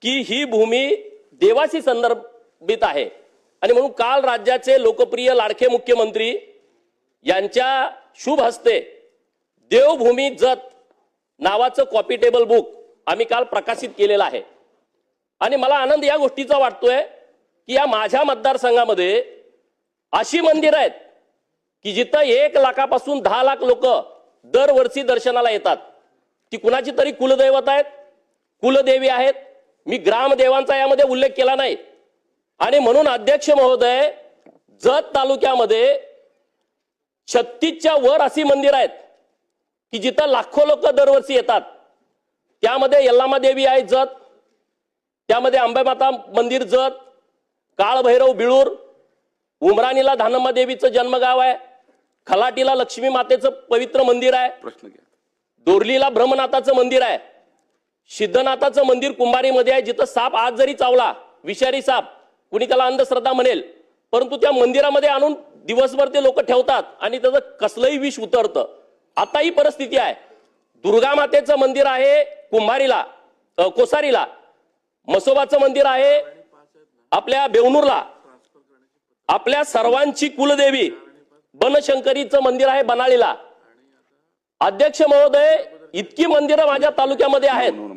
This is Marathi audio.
की ही भूमी देवाशी संदर्भित आहे आणि म्हणून काल राज्याचे लोकप्रिय लाडके मुख्यमंत्री यांच्या शुभ हस्ते देवभूमी जत नावाचं कॉपी टेबल बुक आम्ही काल प्रकाशित केलेलं आहे। आणि मला आनंद या गोष्टीचा वाटतोय की या माझ्या मतदारसंघामध्ये अशी मंदिर आहेत की जिथं 1 लाखापासून 10 लाख लोक दरवर्षी दर्शनाला येतात। ती कुणाची तरी कुलदैवत आहेत, कुलदेवी आहेत। मी ग्रामदेवांचा यामध्ये उल्लेख केला नाही आणि म्हणून अध्यक्ष महोदय जत तालुक्यामध्ये 36च्या वर अशी मंदिर आहेत की जिथं लाखो लोक दरवर्षी येतात। त्यामध्ये यल्लामा देवी आहे जत, त्यामध्ये अंबामाता मंदिर जत, काळभैरव बिळूर, उमराणीला धानम्मा देवीचं जन्मगाव आहे, खलाटीला लक्ष्मी मातेचं पवित्र मंदिर आहे, दोरलीला ब्रह्मनाथाचं मंदिर आहे, सिद्धनाथाचं मंदिर कुंभारीमध्ये आहे जिथं साप आज जरी चावला, विषारी साप, कुणी त्याला अंधश्रद्धा म्हणेल, परंतु त्या मंदिरामध्ये आणून दिवसभर ते लोक ठेवतात आणि त्याचं कसलंही विष उतरतं। आता ही परिस्थिती आहे। दुर्गा मातेचं मंदिर आहे कुंभारीला, कोसारीला, मसोबाचं मंदिर आहे आपल्या बेवनूरला, आपल्या सर्वांची कुलदेवी बनशंकरीचं मंदिर आहे बनाळीला। अध्यक्ष महोदय, इतकी मंदिरं माझ्या तालुक्यामध्ये आहेत